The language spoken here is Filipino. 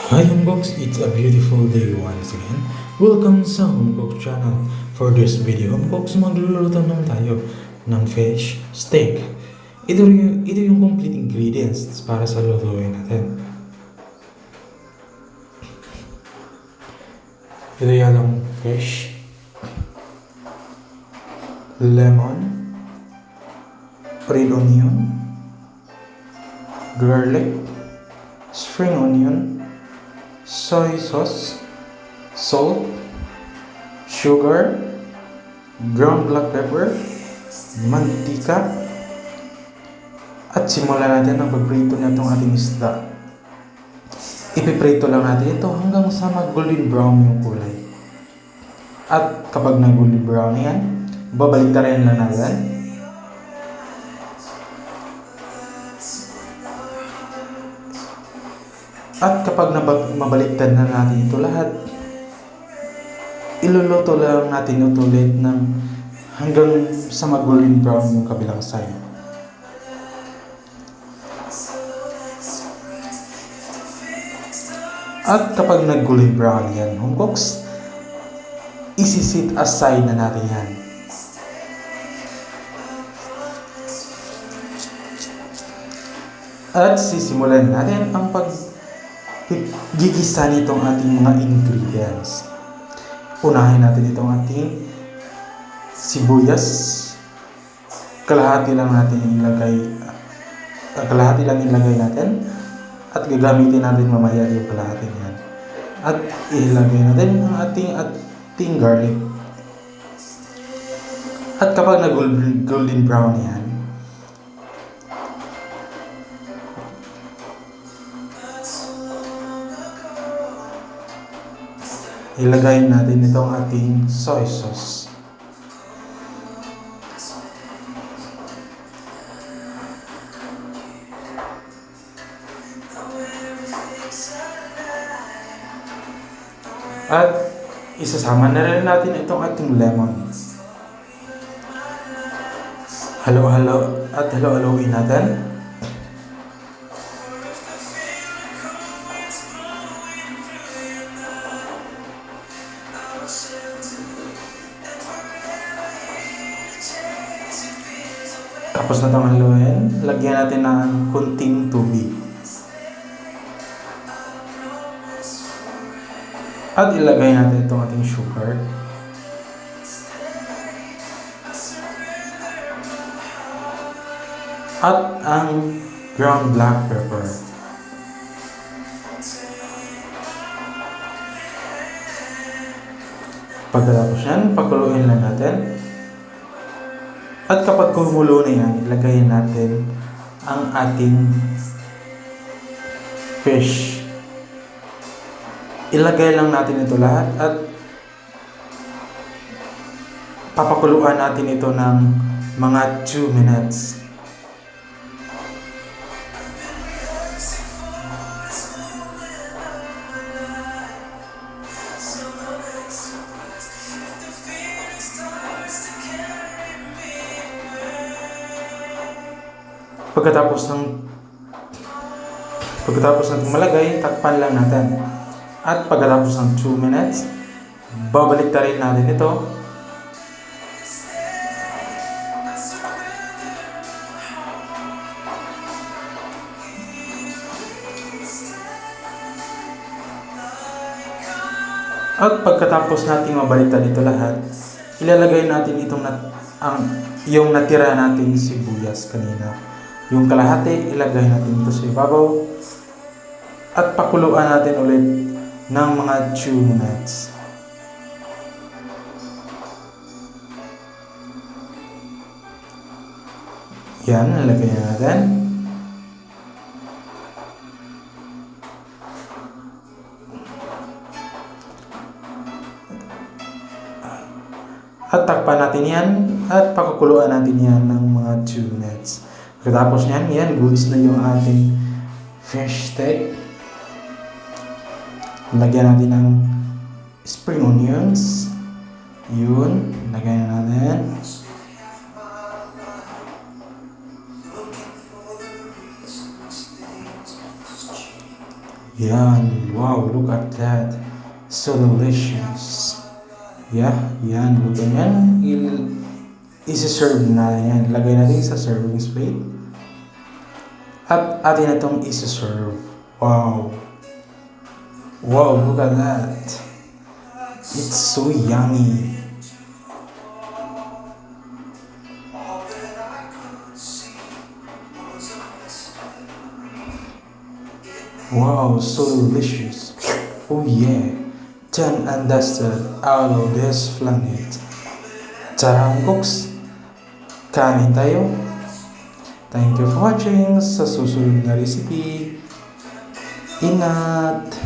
Hi Homecook's, it's a beautiful day once again. Welcome sa Homecook channel. For this video, Homecook's, magluluto naman tayo ng fish steak. Ito yung complete ingredients para sa lutuin natin. Ito yung fish, lemon, red onion, garlic, spring onion, soy sauce, salt, sugar, ground black pepper, mantika, at simulan natin ang pagprito na itong ating isda. Ipiprito lang natin ito hanggang sa mag-golden brown yung kulay. At kapag nag-golden brown yan, babaliktarin lang natin. At kapag mabaliktad na natin ito lahat, iluluto lang natin ito ulit ng hanggang sa mag-golden brown yung kabilang side. At kapag nag-golden brown yan, Homecooks, isi-set aside na natin yan. At sisimulan natin ang paggigisa nitong ating mga ingredients. Unahin natin itong ating sibuyas. Kalahati lang ilagay natin. At gagamitin natin mamaya yung kalahati niyan. At ilagay natin ang ating garlic. At kapag nag-golden brown yan, ilagay natin itong ating soy sauce. At isasama na rin natin itong ating lemon. Halo-haloin natin. Tapos na itong haluin, lagyan natin ng kunting tubig. At ilagay natin itong ating sugar. At ang ground black pepper. Pagkatapos yan, pakuluin lang natin. At kapag kumulo na yan, ilagay natin ang ating fish. Ilagay lang natin ito lahat at papakuluan natin ito ng mga 2 minutes. Pagkatapos natin malagay, takpan lang natin. At pagkatapos ng 2 minutes, babaliktarin natin ito. At pagkatapos nating mabaliktad ito lahat, ilalagay natin yung natira nating sibuyas kanina. Yung kalahati, ilagay natin ito sa ibabaw. At pakuluan natin ulit ng mga 2 minutes. Yan, nalagay natin. At takpan natin yan at pakukuluan natin yan ng mga 2 minutes. Pagkatapos yan, goods na yung ating fish steak. Lagyan natin ng spring onions. Yun, lagyan natin. Yan. Wow, look at that. So delicious. Yeah, yan. Luto yan. Isi-serve na yan. Lagay natin sa serving plate. At atin na itong isi-serve. Wow. Wow, look at that. It's so yummy. Wow, so delicious. Oh yeah. Done and dusted out of this planet. Tara, cooks. Kain tayo. Thank you for watching sa susunod na recipe. Ingat!